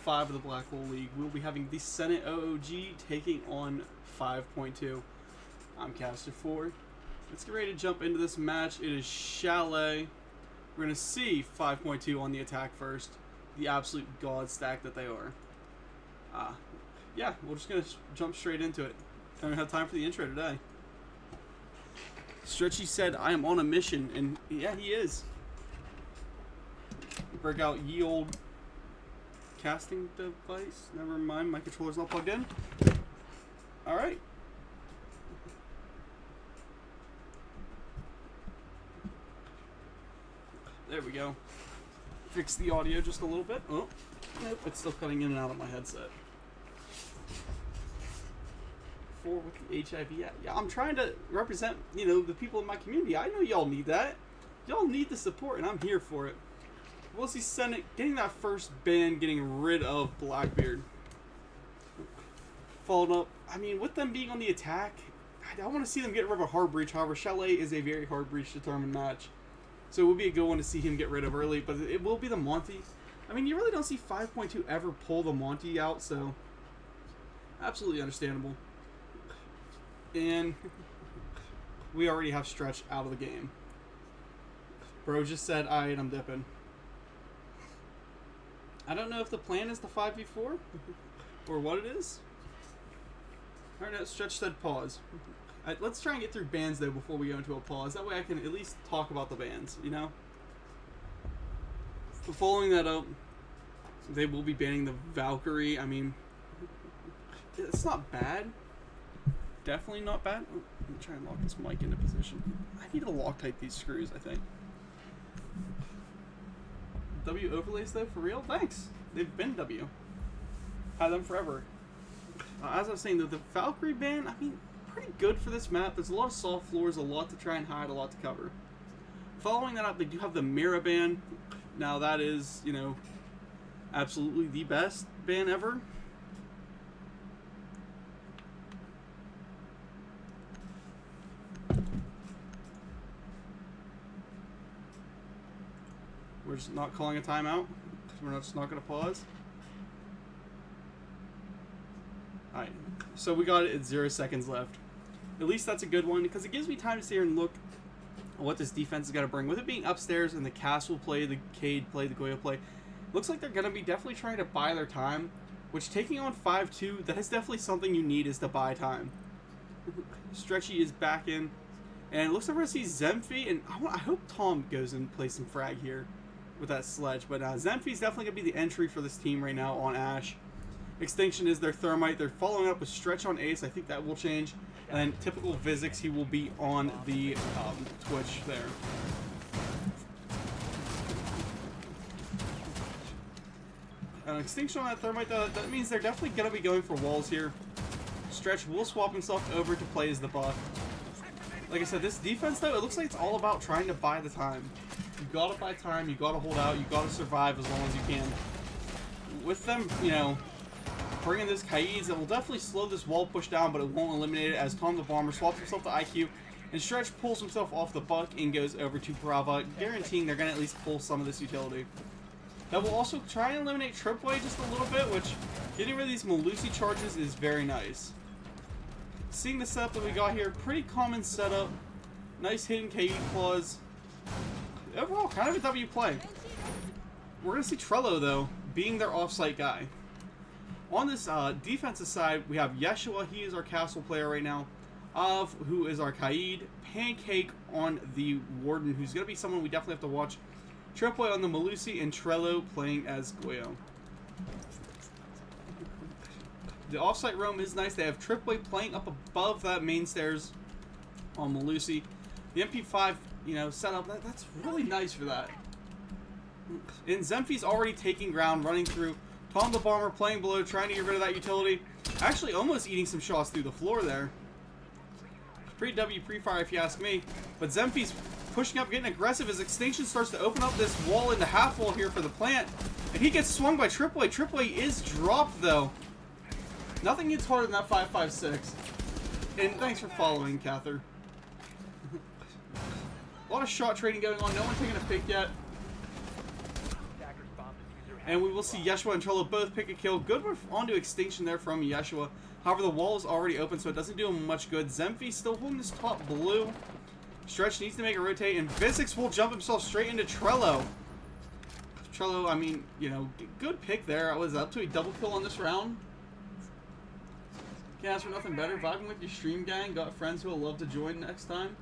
5 of the Black Hole League. We'll be having the Senate OOG taking on 5.2. I'm Caster 4. Let's get ready to jump into this match. It is Chalet. We're going to see 5.2 on the attack first. The absolute god stack that they are. Yeah, we're just going to jump straight into it. I don't have time for the intro today. Stretchy said, I am on a mission, and yeah, he is. Break out ye old casting device. Never mind, my controller's not plugged in. Alright. There we go. Fix the audio just a little bit. Oh, nope, it's still cutting in and out of my headset. 4 with the HIV. Yeah, I'm trying to represent, the people in my community. I know y'all need that. Y'all need the support, and I'm here for it. We'll see Senate getting that first ban, getting rid of Blackbeard. Followed up, with them being on the attack, I want to see them get rid of a hard breach. However, Chalet is a very hard breach determined match. So it will be a good one to see him get rid of early, but it will be the Monty. You really don't see 5.2 ever pull the Monty out, so absolutely understandable. And we already have Stretch out of the game. Bro just said, alright, I'm dipping. I don't know if the plan is the 5v4 or what it is. Alright, no, Stretch said pause. Let's try and get through bans though before we go into a pause. That way I can at least talk about the bans, But following that up, they will be banning the Valkyrie. It's not bad. Definitely not bad. Oh, let me try and lock this mic into position. I need to Loctite these screws, I think. W overlays though, for real? Thanks. They've been W. Had them forever. As I was saying, the Valkyrie ban, pretty good for this map. There's a lot of soft floors, a lot to try and hide, a lot to cover. Following that up, they do have the Mira ban. Now that is, absolutely the best ban ever. We're just not calling a timeout because we're just not going to pause. Alright, so we got it at 0 seconds left. At least that's a good one because it gives me time to sit here and look at what this defense is going to bring. With it being upstairs and the Castle play, the Cade play, the Goyo play, looks like they're going to be definitely trying to buy their time, which taking on 5-2, that is definitely something you need is to buy time. Stretchy is back in, and it looks like we're going to see Zemphy, and I hope Tom goes and plays some frag here with that sledge, but Zemphy's definitely going to be the entry for this team right now on Ash. Extinction is their Thermite. They're following up with Stretch on Ace. I think that will change. And then typical Vizix, he will be on the Twitch there. Extinction on that Thermite, though, that means they're definitely going to be going for walls here. Stretch will swap himself over to play as the buff. Like I said, this defense, though, it looks like it's all about trying to buy the time. You gotta buy time, you gotta hold out, you gotta survive as long as you can. With them, bringing this Kaids, it will definitely slow this wall push down, but it won't eliminate it as Tom the Bomber swaps himself to IQ, and Stretch pulls himself off the buck and goes over to Brava, guaranteeing they're gonna at least pull some of this utility. That will also try and eliminate Tripway just a little bit, which getting rid of these Malusi charges is very nice. Seeing the setup that we got here, pretty common setup. Nice hidden KE claws. Overall, kind of a W play. We're going to see Trello, though, being their off-site guy. On this defensive side, we have Yeshua. He is our Castle player right now. Av, who is our Kaid. Pancake on the Warden, who's going to be someone we definitely have to watch. Tripway on the Malusi, and Trello playing as Goyo. The off-site roam is nice. They have Tripway playing up above that main stairs on Malusi. The MP5, setup, that's really nice for that. And Zemphy's already taking ground, running through. Tom the Bomber playing below, trying to get rid of that utility. Actually almost eating some shots through the floor there. Pre-W, pre-fire if you ask me. But Zemphy's pushing up, getting aggressive as Extinction starts to open up this wall into half wall here for the plant. And he gets swung by Tripway. Tripway is dropped though. Nothing gets harder than that 5.56. And thanks for following, Cather. A lot of shot trading going on. No one taking a pick yet. And we will see Yeshua and Trollo both pick a kill. Good onto Extinction there from Yeshua. However, the wall is already open, so it doesn't do him much good. Zemfi still holding this top blue. Stretch needs to make a rotate, and Visix will jump himself straight into Trello. Trello, I mean, you know, good pick there. I was up to a double kill on this round. Can't ask for nothing better. Vibing with your stream gang. Got friends who will love to join next time.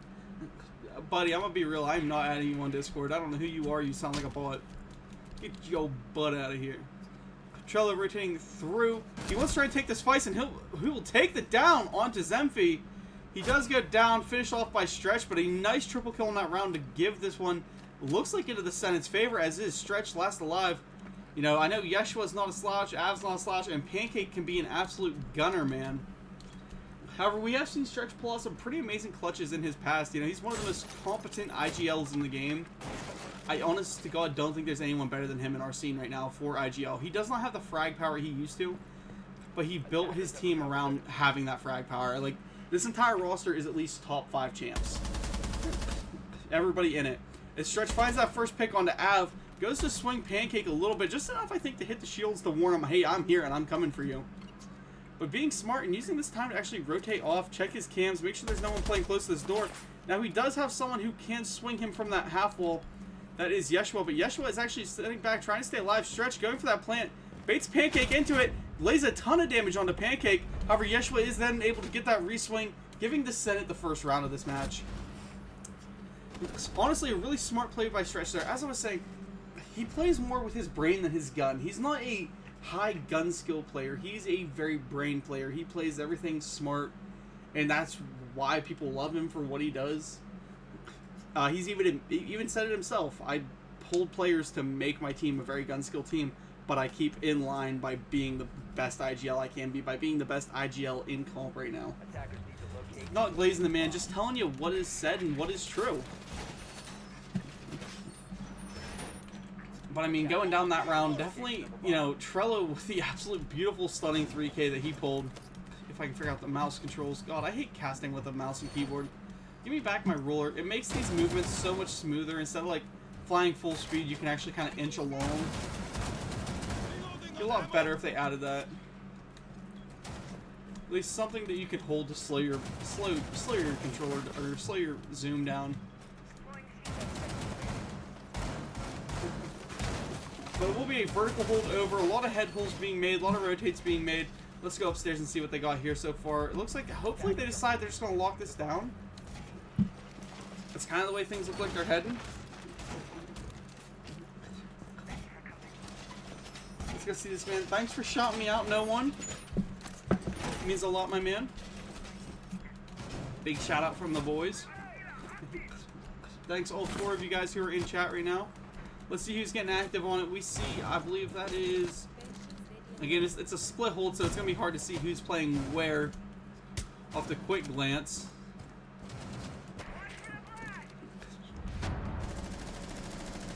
Buddy, I'm gonna be real. I'm not adding you on Discord. I don't know who you are. You sound like a bot. Get your butt out of here. Trello rotating through. He wants to try and take this fight, and he will take the down onto Zemfi. He does go down, finished off by Stretch, but a nice triple kill in that round to give this one, looks like, into the Senate's favor, as is Stretch last alive. You know, I know Yeshua's not a slouch, Av's not a slouch, and Pancake can be an absolute gunner, man. However, we have seen Stretch pull out some pretty amazing clutches in his past. You know, he's one of the most competent IGLs in the game. I honest to God don't think there's anyone better than him in our scene right now for IGL. He does not have the frag power he used to, but he built his team around having that frag power. Like, this entire roster is at least top 5 champs. Everybody in it. As Stretch finds that first pick onto Av, goes to swing Pancake a little bit, just enough, I think, to hit the shields to warn him, hey, I'm here and I'm coming for you. But being smart and using this time to actually rotate off, check his cams, make sure there's no one playing close to this door. Now, he does have someone who can swing him from that half wall. That is Yeshua, but Yeshua is actually sitting back, trying to stay alive. Stretch going for that plant, baits Pancake into it, lays a ton of damage onto Pancake. However, Yeshua is then able to get that reswing, giving the Senate the first round of this match. Honestly, a really smart play by Stretch there. As I was saying, he plays more with his brain than his gun. He's not a high gun skill player. He's a very brain player. He plays everything smart, and that's why people love him for what he does. He's even said it himself. I pulled players to make my team a very gun skill team, but I keep in line by being the best IGL I can be, by being the best IGL in comp right now. Not glazing the man, just telling you what is said and what is true. But I mean, going down that round, definitely, you know, Trello with the absolute beautiful stunning 3K that he pulled. If I can figure out the mouse controls. God, I hate casting with a mouse and keyboard. Give me back my ruler. It makes these movements so much smoother. Instead of like flying full speed, you can actually kind of inch along. It'd be a lot better if they added that. At least something that you could hold to slow your controller or slow your zoom down. But it will be a vertical hold over. A lot of head pulls being made. A lot of rotates being made. Let's go upstairs and see what they got here so far. It looks like hopefully they decide they're just going to lock this down. That's kind of the way things look like they're heading. Let's go see this man. Thanks for shouting me out, no one. It means a lot, my man. Big shout out from the boys. Thanks all 4 of you guys who are in chat right now. Let's see who's getting active on it. We see, I believe that is... Again, it's a split hold, so it's going to be hard to see who's playing where off the quick glance.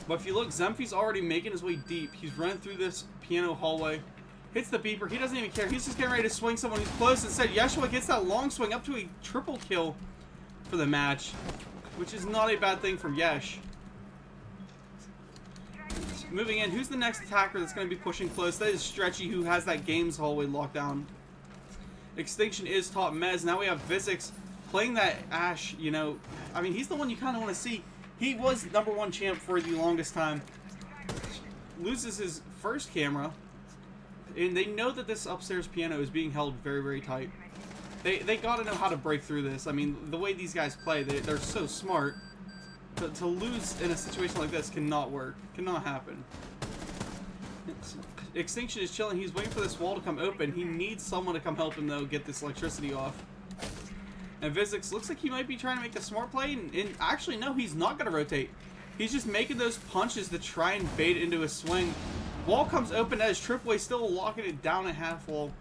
But if you look, Zemfi's already making his way deep. He's running through this piano hallway. Hits the beeper. He doesn't even care. He's just getting ready to swing someone who's close. Instead, Yeshua gets that long swing up to a triple kill for the match, which is not a bad thing from Yesh. Moving in, who's the next attacker that's going to be pushing close? That is Stretchy, who has that games hallway lockdown. Extinction is top Mez. Now we have Visix playing that Ash, you know. I mean, he's the one you kind of want to see. He was #1 champ for the longest time. Loses his first camera. And they know that this upstairs piano is being held very, very tight. They got to know how to break through this. I mean, the way these guys play, they're so smart. To lose in a situation like this cannot work. Cannot happen. Extinction is chilling. He's waiting for this wall to come open. He needs someone to come help him, though, get this electricity off. And Visix looks like he might be trying to make the smart play. And actually, no, he's not going to rotate. He's just making those punches to try and bait into a swing. Wall comes open as Tripway still locking it down at half wall.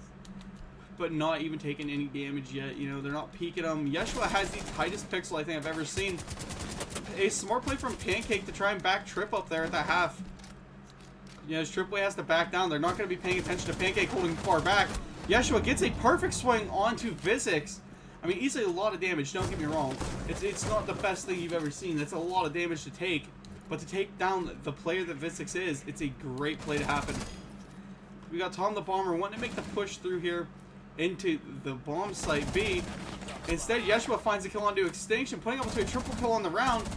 But not even taking any damage yet. You know, they're not peeking him. Yeshua has the tightest pixel I think I've ever seen. A smart play from Pancake to try and back Trip up there at the half. You know, as Tripway has to back down, they're not going to be paying attention to Pancake holding far back. Yeshua gets a perfect swing onto Visix. I mean, easily a lot of damage, don't get me wrong. It's not the best thing you've ever seen. That's a lot of damage to take. But to take down the player that Visix is, it's a great play to happen. We got Tom the Bomber wanting to make the push through here into the bomb site B. Instead, Yeshua finds a kill onto Extinction, putting up to a triple kill on the round.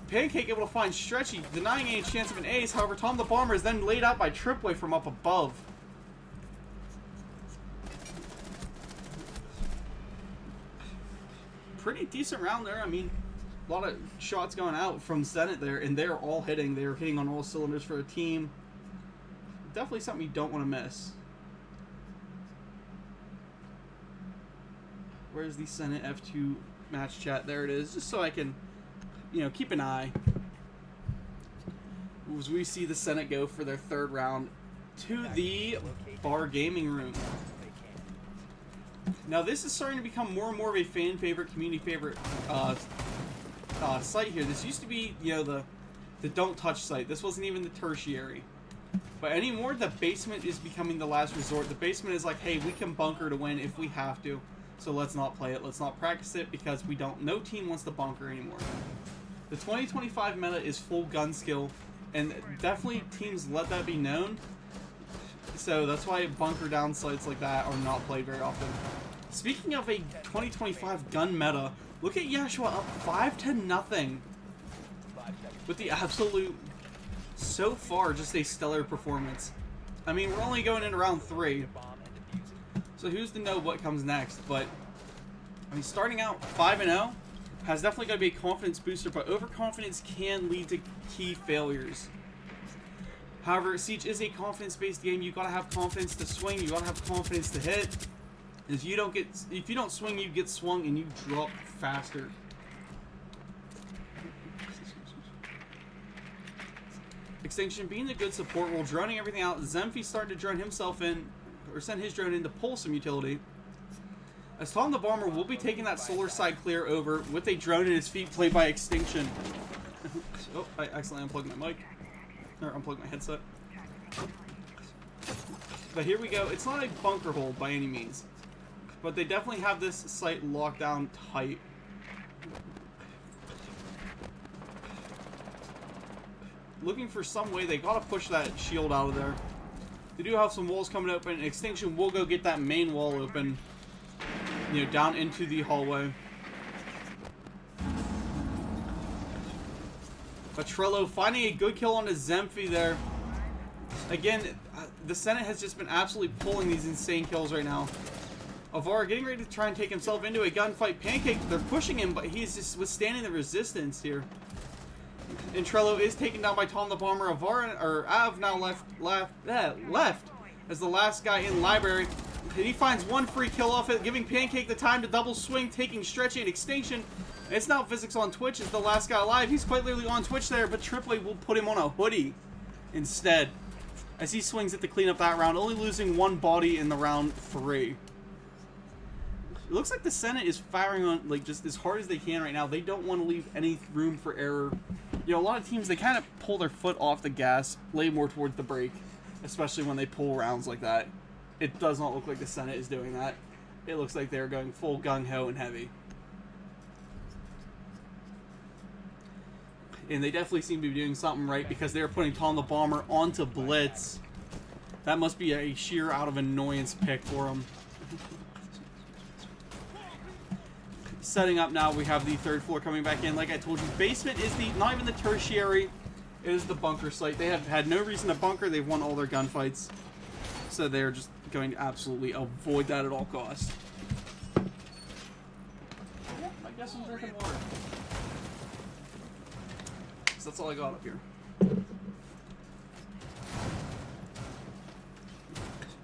Pancake able to find Stretchy, denying any chance of an ace. However, Tom the Bomber is then laid out by Tripway from up above. Pretty decent round there. I mean, a lot of shots going out from Senate there, and they're all hitting. They're hitting on all cylinders for a team. Definitely something you don't want to miss. Where's the Senate F2 match chat? There it is, just so I can, you know, keep an eye. As we see the Senate go for their third round to the bar gaming room. Now this is starting to become more and more of a fan favorite, community favorite site here. This used to be, you know, the don't touch site. This wasn't even the tertiary. But anymore, the basement is becoming the last resort. The basement is like, hey, we can bunker to win if we have to. So let's not play it. Let's not practice it because we don't. No team wants to bunker anymore. The 2025 meta is full gun skill, and definitely teams let that be known. So that's why bunker down sites like that are not played very often. Speaking of a 2025 gun meta, look at Yeshua up 5-0 with the absolute, so far, just a stellar performance. I mean, we're only going into round 3. So who's to know what comes next? But, I mean, starting out 5-0 has definitely got to be a confidence booster, but overconfidence can lead to key failures. However, Siege is a confidence-based game. You got to have confidence to swing. You got to have confidence to hit. If you don't swing, you get swung and you drop faster. Extinction being the good support role, droning everything out. Zemfy started to drone himself in, or send his drone in to pull some utility. As Tom the Bomber will be taking that solar side clear over with a drone at his feet, played by Extinction. Oh, I accidentally unplugged my mic. Or unplugged my headset. But here we go. It's not a bunker hold by any means. But they definitely have this site locked down tight. Looking for some way. They gotta push that shield out of there. They do have some walls coming open. Extinction will go get that main wall open. You know, down into the hallway. Petrello finding a good kill on the Zemfy there. Again, the Senate has just been absolutely pulling these insane kills right now. Avara getting ready to try and take himself into a gunfight. Pancake, they're pushing him, but he's just withstanding the resistance here. And Trello is taken down by Tom the Bomber. Avara, or Av now left as the last guy in library. And he finds one free kill off it, giving Pancake the time to double swing, taking Stretchy and Extinction. And it's now Physics on Twitch as the last guy alive. He's quite literally on Twitch there, but Tripway will put him on a hoodie instead, as he swings it to clean up that round, only losing one body in the round 3. It looks like the Senate is firing on, like, just as hard as they can right now. They don't want to leave any room for error. You know, a lot of teams, they kind of pull their foot off the gas, lay more towards the brake, especially when they pull rounds like that. It does not look like the Senate is doing that. It looks like they're going full gung-ho and heavy. And they definitely seem to be doing something right because they're putting Tom the Bomber onto Blitz. That must be a sheer out of annoyance pick for him. Setting up now, we have the third floor coming back in. Like I told you, basement is the, not even the tertiary, it is the bunker site. They have had no reason to bunker. They've won all their gunfights. So they're just going to absolutely avoid that at all costs. Yeah, I guess I'm drinking water. So that's all I got up here.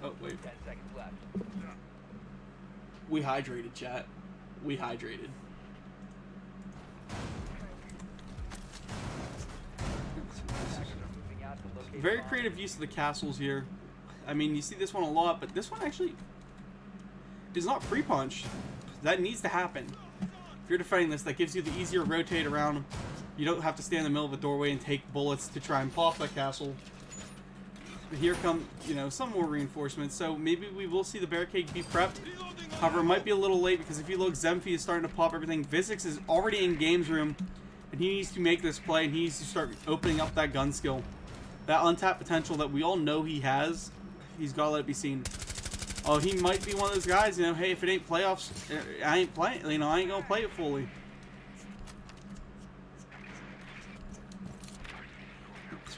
Oh, wait. 10 seconds left. We hydrated, chat. We hydrated. Very creative use of the castles here. I mean, you see this one a lot, but this one actually is not pre-punched. That needs to happen. If you're defending this, that gives you the easier rotate around. You don't have to stand in the middle of a doorway and take bullets to try and pop that castle. But here come, you know, some more reinforcements. So maybe we will see the barricade be prepped. However, it might be a little late because if you look, Zemfy is starting to pop everything. Visix is already in games room. And he needs to make this play, and he needs to start opening up that gun skill. That untapped potential that we all know he has, he's got to let it be seen. Oh, he might be one of those guys, you know, hey, if it ain't playoffs, I ain't playing, you know, I ain't going to play it fully.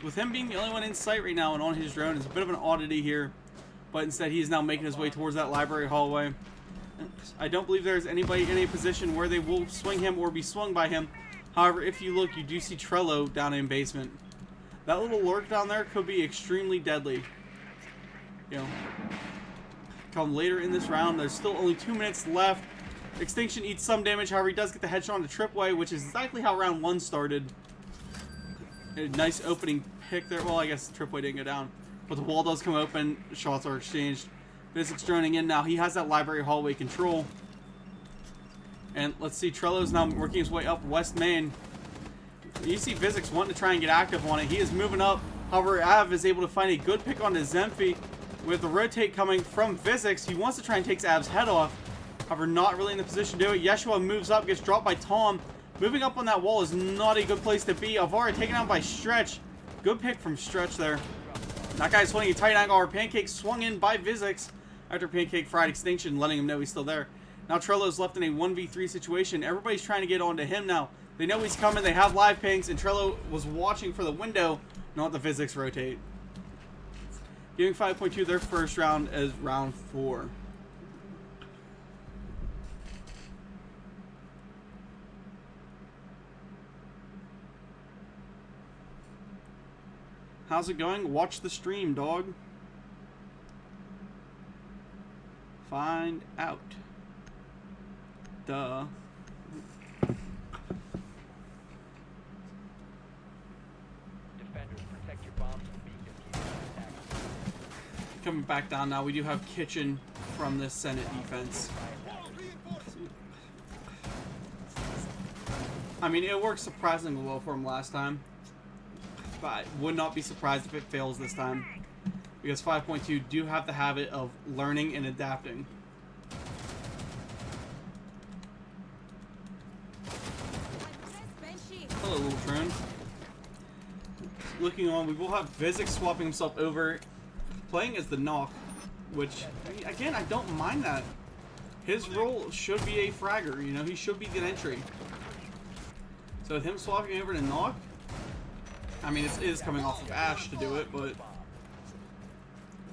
With him being the only one in sight right now and on his drone is a bit of an oddity here. But instead, he is now making his way towards that library hallway. I don't believe there's anybody in a position where they will swing him or be swung by him. However, if you look, you do see Trello down in basement. That little lurk down there could be extremely deadly. You know, come later in this round, there's still only 2 minutes left. Extinction eats some damage, however, he does get the headshot on the tripway, which is exactly how round 1 started. A nice opening pick there. Well, I guess the tripway didn't go down. But the wall does come open. Shots are exchanged. Physics droning in now. He has that library hallway control. And let's see. Trello's now working his way up West Main. You see Physics wanting to try and get active on it. He is moving up. However, Av is able to find a good pick on the Zemfi. With the rotate coming from Physics, he wants to try and take Av's head off. However, not really in the position to do it. Yeshua moves up, gets dropped by Tom. Moving up on that wall is not a good place to be. Avara taken out by Stretch. Good pick from Stretch there. That guy's swinging a tight angle. Our Pancake swung in by Physics after Pancake fried Extinction, letting him know he's still there. Now Trello's left in a 1v3 situation. Everybody's trying to get onto him now. They know he's coming. They have live pings, and Trello was watching for the window, not the Physics rotate. Giving 5.2 their first round as round 4. How's it going? Watch the stream, dog. Find out. Duh. Defenders, protect your bombs and beacons. Coming back down now, we do have Kitchen from this Senate defense. I mean, it worked surprisingly well for him last time. But I would not be surprised if it fails this time. Because 5.2 do have the habit of learning and adapting. Hello, little drone. Looking on, we will have Physics swapping himself over, playing as the knock, which, again, I don't mind that. His role should be a fragger, you know, he should be the entry. So with him swapping over to knock, I mean, it is coming off of Ash to do it, but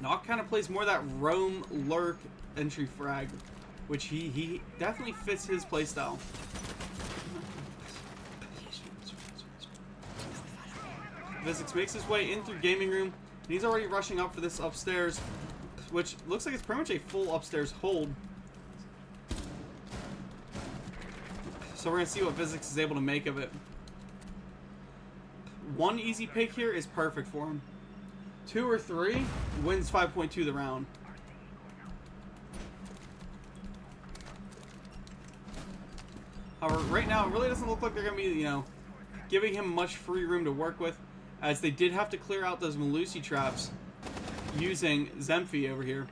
Knock kind of plays more that roam, lurk, entry frag, which he definitely fits his playstyle. Physics makes his way in through gaming room, and he's already rushing up for this upstairs, which looks like it's pretty much a full upstairs hold. So we're going to see what Physics is able to make of it. One easy pick here is perfect for him. 2 or 3 wins 5.2 the round. However, right now it really doesn't look like they're going to be, you know, giving him much free room to work with, as they did have to clear out those Malusi traps using Zemfi over here.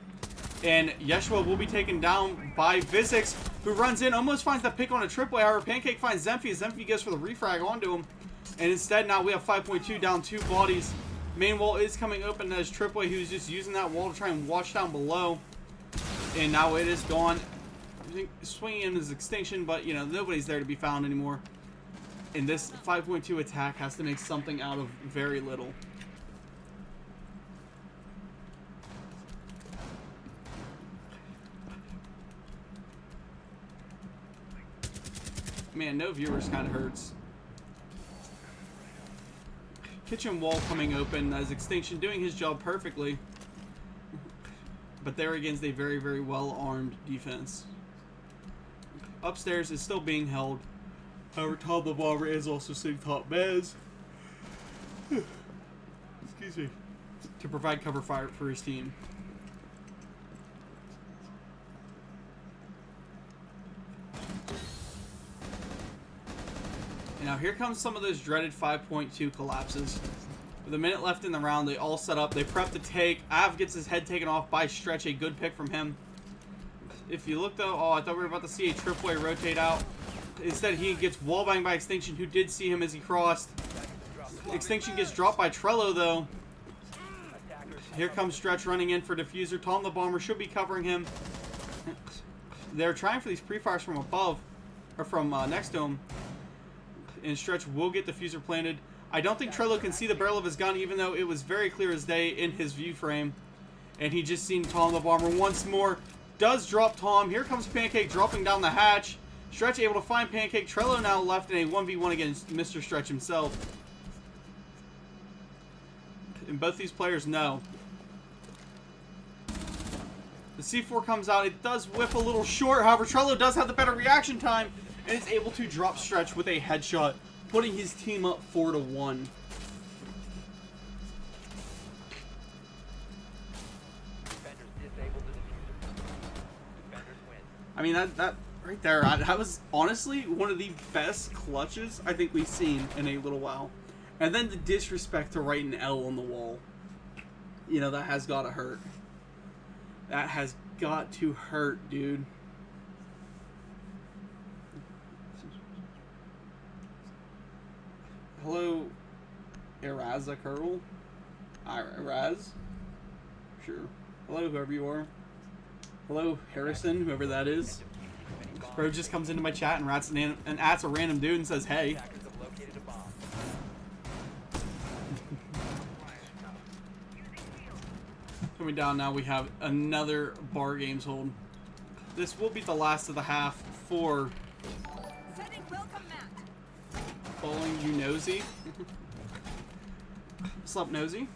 And Yeshua will be taken down by Physics, who runs in, almost finds that pick on a tripway. However, Pancake finds Zemfi. Zemfi goes for the refrag onto him. And instead, now we have 5.2 down 2 bodies. Main wall is coming open as Tripway, who's just using that wall to try and watch down below. And now it is gone. Swinging in his Extinction, but, you know, nobody's there to be found anymore. And this 5.2 attack has to make something out of very little. Man, no viewers kind of hurts. Kitchen wall coming open as Extinction doing his job perfectly. But they're against a very, very well-armed defense. Upstairs is still being held. However, Tom LeBarber is also sitting top Mez. Excuse me. To provide cover fire for his team. And now here comes some of those dreaded 5.2 collapses. With a minute left in the round, they all set up. They prep to take. Av gets his head taken off by Stretch. A good pick from him. If you look though, oh, I thought we were about to see a tripway rotate out. Instead, he gets wallbanged by Extinction, who did see him as he crossed. Extinction gets dropped by Trello, though. Here comes Stretch running in for Diffuser. Tom the Bomber should be covering him. They're trying for these pre-fires from above, or from next to him. And Stretch will get Diffuser planted. I don't think Trello can see the barrel of his gun, even though it was very clear as day in his view frame. And he just seen Tom the Bomber once more. Does drop Tom. Here comes Pancake dropping down the hatch. Stretch able to find Pancake. Trello now left in a 1v1 against Mr. Stretch himself. And both these players know. The C4 comes out. It does whip a little short. However, Trello does have the better reaction time and is able to drop Stretch with a headshot, putting his team up 4-1. I mean, that right there, that was honestly one of the best clutches I think we've seen in a little while. And then the disrespect to write an L on the wall. You know, that has got to hurt. That has got to hurt, dude. Hello, Eraza Curl? Eraz? Sure. Hello, whoever you are. Hello, Harrison, whoever that is. Bro just comes into my chat and adds a random dude and says, hey. Coming down now, we have another bar games hold. This will be the last of the half for Falling You Nosy. What's up, Nosy?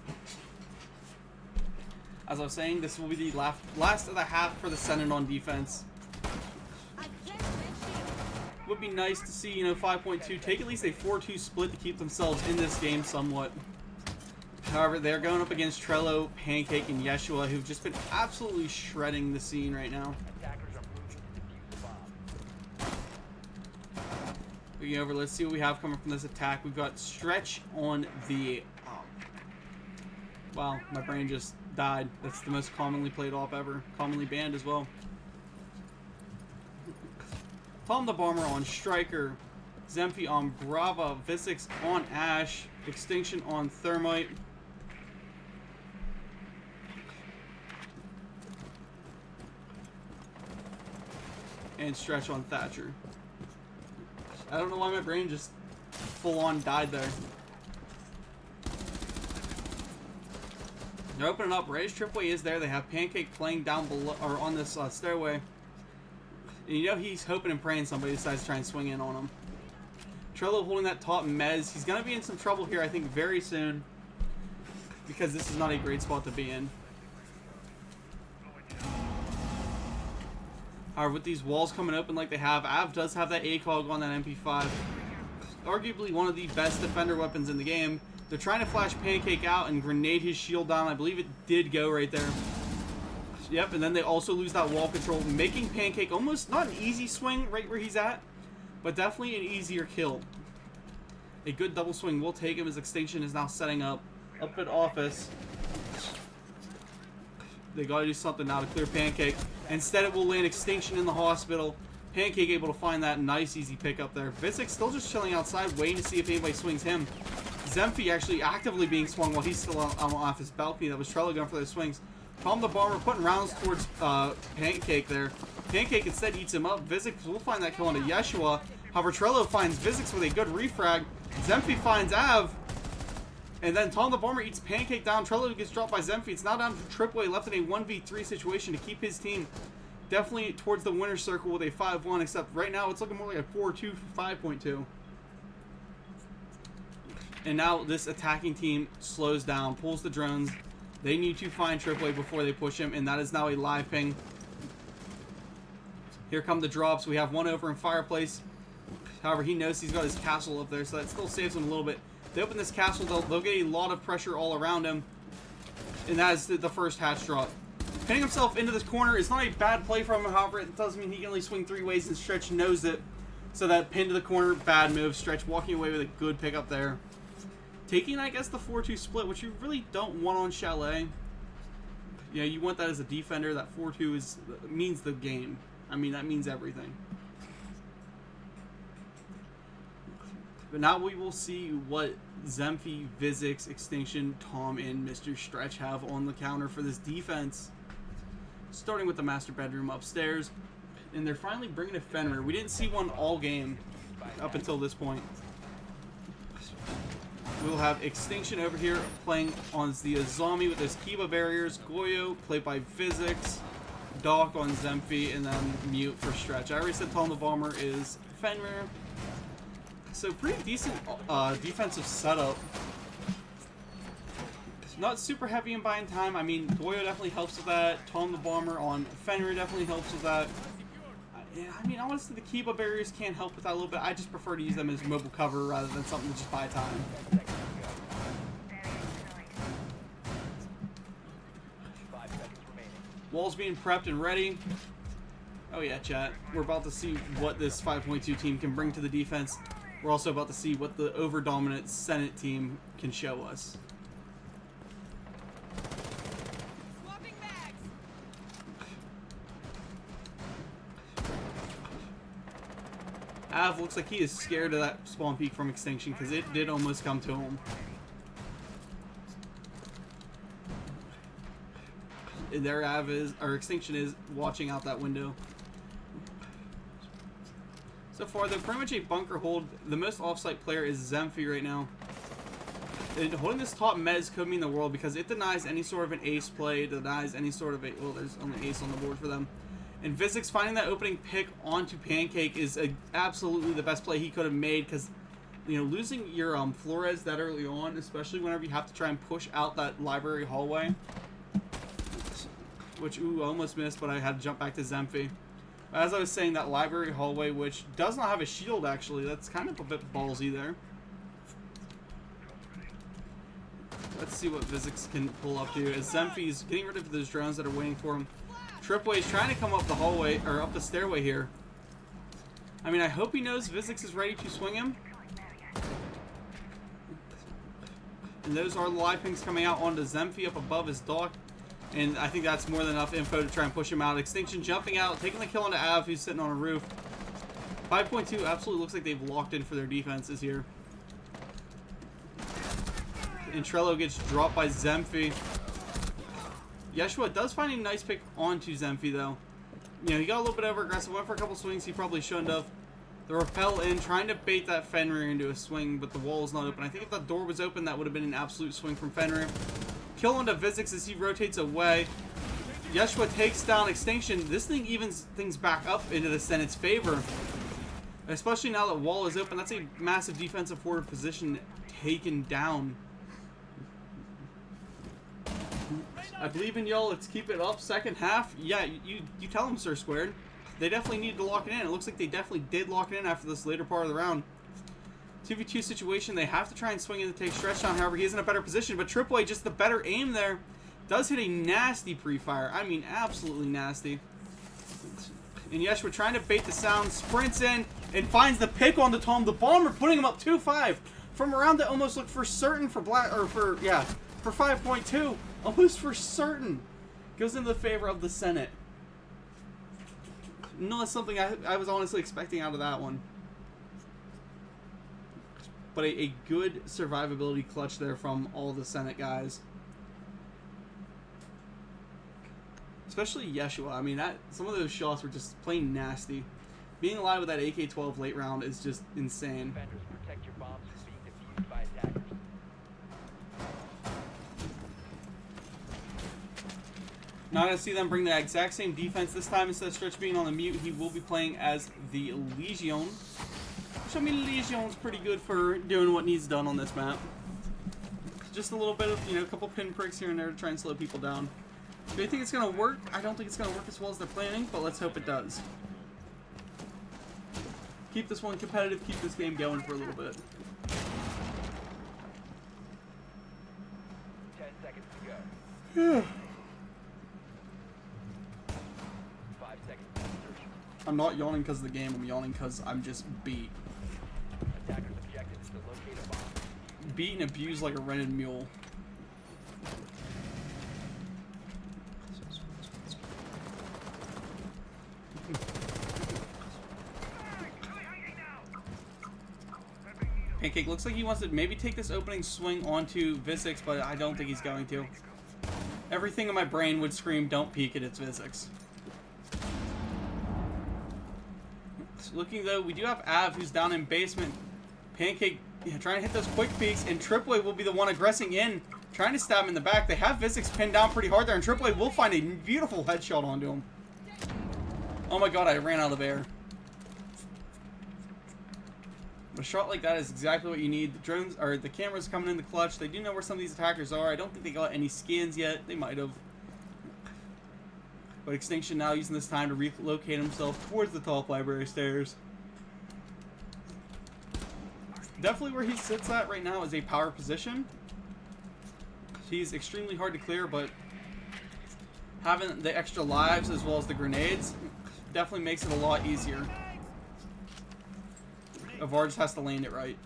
As I was saying, this will be the last of the half for the Senate on defense. Would be nice to see, you know, 5.2 take at least a 4-2 split to keep themselves in this game somewhat. However, they're going up against Trello, Pancake, and Yeshua, who've just been absolutely shredding the scene right now. Looking over, let's see what we have coming from this attack. We've got Stretch on the... wow, my brain just died. That's the most commonly played op ever. Commonly banned as well. Tom the Bomber on Striker. Zemphy on Brava. Visix on Ash. Extinction on Thermite. And Stretch on Thatcher. I don't know why my brain just full on died there. They're opening up. Ray's Tripway is there. They have Pancake playing down below, or on this stairway. And you know he's hoping and praying somebody decides to try and swing in on him. Trello holding that top mez. He's going to be in some trouble here, I think, very soon. Because this is not a great spot to be in. However, with these walls coming open like they have, Av does have that ACOG on that MP5. Arguably one of the best defender weapons in the game. They're trying to flash Pancake out and grenade his shield down. I believe it did go right there. Yep, and then they also lose that wall control, making Pancake almost not an easy swing right where he's at, but definitely an easier kill. A good double swing will take him as Extinction is now setting up at office. They gotta do something now to clear Pancake. Instead it will land Extinction in the hospital. Pancake able to find that nice easy pick up there. Visix still just chilling outside waiting to see if anybody swings him. Zemphy actually actively being swung while he's still off his balcony. That was Trello going for those swings. Tom the Bomber putting rounds towards Pancake there. Pancake instead eats him up. Visix will find that kill onto Yeshua. However, Trello finds Visix with a good refrag. Zemphy finds Av. And then Tom the Bomber eats Pancake down. Trello gets dropped by Zemphy. It's now down to Tripway, left in a 1v3 situation to keep his team definitely towards the winner's circle with a 5-1, except right now it's looking more like a 4-2 for 5.2. And now this attacking team slows down, pulls the drones. They need to find Tripway before they push him, and that is now a live ping. Here come the drops. We have one over in Fireplace. However, he knows he's got his castle up there, so that still saves him a little bit. They open this castle, they'll get a lot of pressure all around him. And that is the first hatch drop. Pinning himself into this corner is not a bad play from him, however, it does mean he can only swing 3 ways, and Stretch knows it. So that pin to the corner, bad move. Stretch walking away with a good pickup there. Taking, I guess, the 4-2 split, which you really don't want on Chalet. You know, you want that as a defender. That 4-2 means the game. I mean, that means everything. But now we will see what Zemphy, Vizix, Extinction, Tom, and Mr. Stretch have on the counter for this defense. Starting with the master bedroom upstairs. And they're finally bringing a Fenrir. We didn't see one all game up until this point. We'll have Extinction over here playing on the Azami with his Kiba barriers. Goyo played by Vizix. Doc on Zemphy, and then Mute for Stretch. I already said Tom the Bomber is Fenrir. So pretty decent defensive setup. Not super heavy in buying time. I mean, Goyo definitely helps with that. Tom the Bomber on Fenrir definitely helps with that. I mean, honestly, the Kiba barriers can help with that a little bit. I just prefer to use them as mobile cover rather than something to just buy time. 5 seconds remaining. Walls being prepped and ready. Oh yeah, chat. We're about to see what this 5.2 team can bring to the defense. We're also about to see what the over-dominant Senate team can show us. Av looks like he is scared of that spawn peek from Extinction because it did almost come to him. And there Av is, or Extinction is, watching out that window. So far, they're pretty much a bunker hold. The most off-site player is Zemphy right now. And holding this top mez could mean the world because it denies any sort of an ace play, denies any sort of a, well, there's only ace on the board for them. And Vizix finding that opening pick onto Pancake is absolutely the best play he could have made because, you know, losing your Flores that early on, especially whenever you have to try and push out that library hallway, which, ooh, I almost missed, but I had to jump back to Zemphy. As I was saying, that library hallway, which does not have a shield, actually, that's kind of a bit ballsy there. Let's see what Vizix can pull up to as Zemphy's getting rid of those drones that are waiting for him. Tripway is trying to come up the hallway, or up the stairway here. I mean, I hope he knows Vizix is ready to swing him. And those are the live pings coming out onto Zemphy up above his dock. And I think that's more than enough info to try and push him out. Extinction jumping out, taking the kill onto Av, who's sitting on a roof. 5.2 absolutely looks like they've locked in for their defenses here. And Trello gets dropped by Zemphy. Yeshua does find a nice pick onto Zemphy, though. You know, he got a little bit over aggressive, went for a couple swings he probably shouldn't have. The rappel in, trying to bait that Fenrir into a swing, but the wall is not open. I think if that door was open, that would have been an absolute swing from Fenrir. Kill onto Vizix as he rotates away. Yeshua takes down Extinction. This thing evens things back up into the Senate's favor. Especially now that wall is open. That's a massive defensive forward position taken down. I believe in y'all. Let's keep it up. Second half. Yeah, you tell them, Sir Squared. They definitely need to lock it in. It looks like they definitely did lock it in after this later part of the round. 2v2 situation. They have to try and swing in to take Stretch down. However, he is in a better position. But Tripway, just the better aim there, does hit a nasty pre-fire. I mean, absolutely nasty. And Yeshua trying to bait the sound. Sprints in and finds the pick on the Tom the Bomber, putting him up 2-5. From around that almost looked for certain for black, or for 5.2. Almost for certain. Goes into the favor of the Senate. Not something I was honestly expecting out of that one. But a good survivability clutch there from all the Senate guys. Especially Yeshua. I mean, some of those shots were just plain nasty. Being alive with that AK-12 late round is just insane. Defenders, protect your bombs from being defused by attackers. Not going to see them bring the exact same defense this time. Instead of Stretch being on the mute, he will be playing as the Legion. Which, I mean, Legion's pretty good for doing what needs done on this map. Just a little bit of, you know, a couple pinpricks here and there to try and slow people down. Do you think it's going to work? I don't think it's going to work as well as they're planning, but let's hope it does. Keep this one competitive, keep this game going for a little bit. 10 seconds to go. 5 seconds to insertion. I'm not yawning because of the game, I'm yawning because I'm just beat. Attackers' objective is to locate a bomb. Beat and abused like a rented mule. Pancake looks like he wants to maybe take this opening swing onto Vizix, but I don't think he's going to. Everything in my brain would scream, don't peek it, it's Vizix. Looking though, we do have Av who's down in basement. Pancake trying to hit those quick peeks, and Tripway will be the one aggressing in, trying to stab him in the back. They have Vizix pinned down pretty hard there, and Tripway will find a beautiful headshot onto him. Oh my god, I ran out of air. A shot like that is exactly what you need. The drones, or the cameras coming in the clutch. They do know where some of these attackers are. I don't think they got any scans yet. They might have. But Extinction now using this time to relocate himself towards the top library stairs. Definitely where he sits at right now is a power position. He's extremely hard to clear, but having the extra lives as well as the grenades definitely makes it a lot easier. Avar just has to land it right.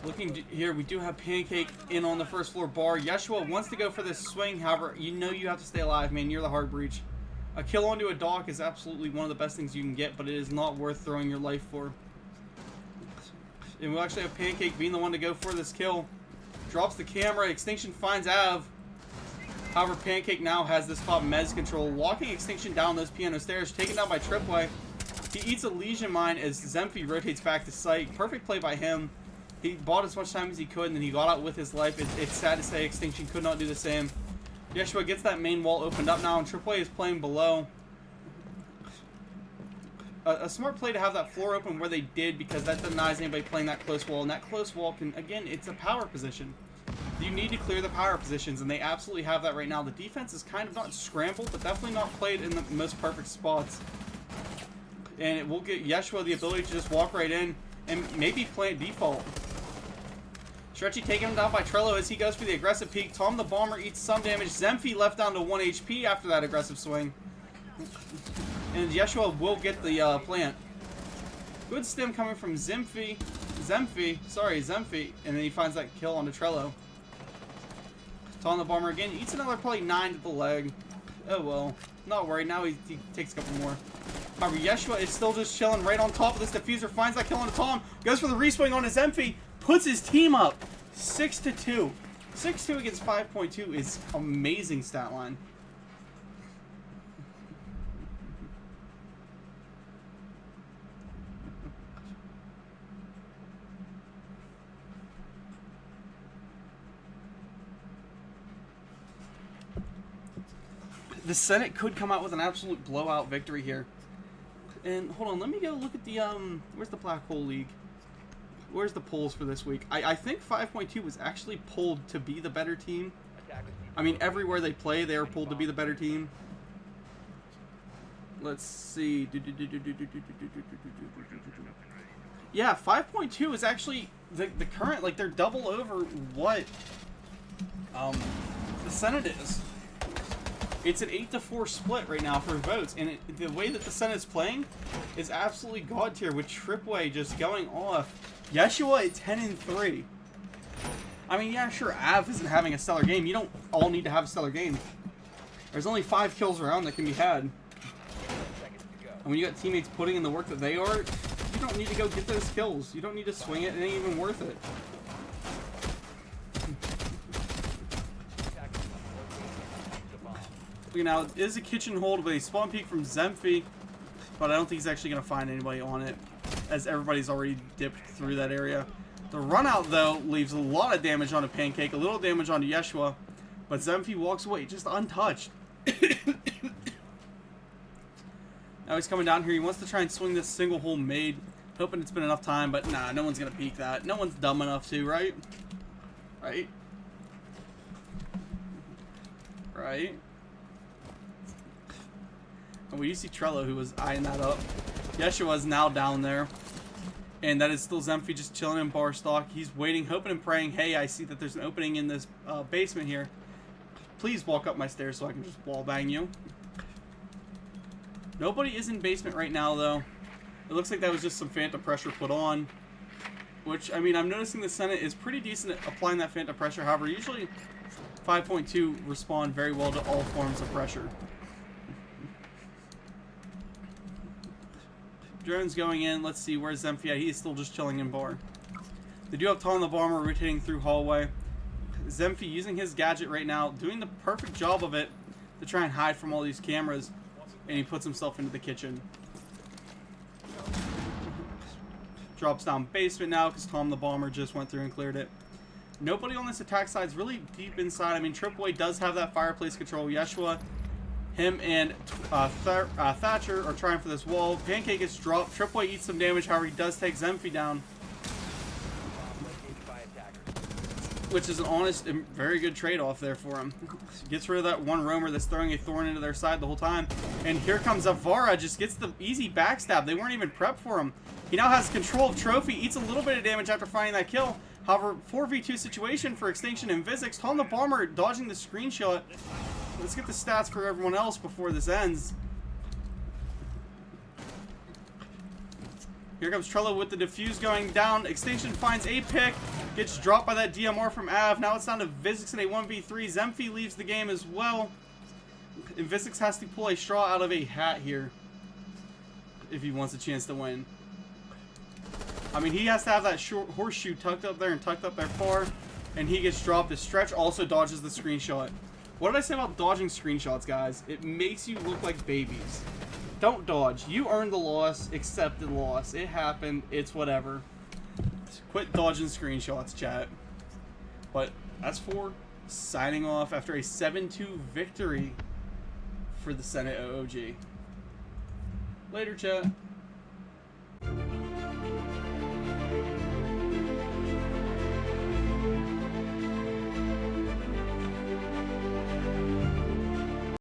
Looking here, we do have Pancake in on the first floor bar. Yeshua wants to go for this swing. However, you know you have to stay alive, man. You're the hard breach. A kill onto a dock is absolutely one of the best things you can get, but it is not worth throwing your life for. And we'll actually have Pancake being the one to go for this kill. Drops the camera. Extinction finds Av. However, Pancake now has this top mez control, locking Extinction down those piano stairs, taken down by Tripway. He eats a Legion Mine as Zemphy rotates back to site. Perfect play by him. He bought as much time as he could, and then he got out with his life. It's sad to say Extinction could not do the same. Yeshua gets that main wall opened up now, and Tripway is playing below. A smart play to have that floor open where they did, because that denies anybody playing that close wall. And that close wall can, again, it's a power position. You need to clear the power positions, and they absolutely have that right now. The defense is kind of not scrambled, but definitely not played in the most perfect spots. And it will get Yeshua the ability to just walk right in and maybe play default. Stretchy taking him down by Trello as he goes for the aggressive peek. Tom the Bomber eats some damage. Zemphy left down to 1 HP after that aggressive swing. And Yeshua will get the plant. Good stim coming from Zemphy. And then he finds that kill onto Trello. Tom the Bomber again eats another probably 9 to the leg. Oh well. Not worried. Now he takes a couple more. However, Yeshua is still just chilling right on top of this diffuser. Finds that kill on Tom. Goes for the reswing on his Zemphy. Puts his team up 6-2. 6-2 against 5.2 is amazing stat line. The Senate could come out with an absolute blowout victory here. And hold on, let me go look at the where's the Black Hole League? Where's the polls for this week? I think 5.2 was actually pulled to be the better team. I mean, everywhere they play, they are pulled to be the better team. Let's see. Yeah, 5.2 is actually the current, like, they're double over what the Senate is. It's an 8-4 split right now for votes, and the way that the Senate is playing is absolutely god tier, with Tripway just going off. Yeshua at 10-3. I mean, yeah, sure, Av isn't having a stellar game. You don't all need to have a stellar game. There's only 5 kills around that can be had. And when you got teammates putting in the work that they are, you don't need to go get those kills. You don't need to swing it. It ain't even worth it. Now, it is a kitchen hold with a spawn peek from Zemphy, but I don't think he's actually going to find anybody on it, as everybody's already dipped through that area. The run out, though, leaves a lot of damage on a Pancake, a little damage onto Yeshua, but Zemphy walks away just untouched. Now he's coming down here. He wants to try and swing this single hole made, hoping it's been enough time, but nah, no one's going to peek that. No one's dumb enough to, right? Right? Right? And we do see Trello, who was eyeing that up. Yeshua is now down there. And that is still Zemphy just chilling in bar stock. He's waiting, hoping and praying, hey, I see that there's an opening in this basement here. Please walk up my stairs so I can just wall bang you. Nobody is in basement right now, though. It looks like that was just some phantom pressure put on. Which, I mean, I'm noticing the Senate is pretty decent at applying that phantom pressure. However, usually 5.2 respond very well to all forms of pressure. Drone's going in. Let's see, where's Zemphy at? He's still just chilling in bar. They do have Tom the Bomber rotating through hallway. Zemphy using his gadget right now, doing the perfect job of it to try and hide from all these cameras. And he puts himself into the kitchen. Drops down basement now because Tom the Bomber just went through and cleared it. Nobody on this attack side is really deep inside. I mean, Tripway does have that fireplace control. Yeshua, him, and Thatcher are trying for this wall. Pancake gets dropped. Tripway eats some damage. However, he does take Zemphy down, which is an honest and very good trade-off there for him. Gets rid of that one roamer that's throwing a thorn into their side the whole time. And here comes Avara, just gets the easy backstab. They weren't even prepped for him. He now has control of Trophy, eats a little bit of damage after finding that kill. However, 4v2 situation for Extinction and Vizix. Tom the Bomber dodging the screenshot. Let's get the stats for everyone else before this ends. Here comes Trello with the defuse going down. Extinction finds a pick. Gets dropped by that DMR from Av. Now it's down to Vizix in a 1v3. Zemphy leaves the game as well. And Vizix has to pull a straw out of a hat here if he wants a chance to win. I mean, he has to have that short horseshoe tucked up there and tucked up there far. And he gets dropped. The Stretch also dodges the screenshot. What did I say about dodging screenshots, guys? It makes you look like babies. Don't dodge. You earned the loss. Accept the loss. It happened. It's whatever. Quit dodging screenshots, chat. But that's for signing off after a 7-2 victory for the Senate OOG. Later, chat.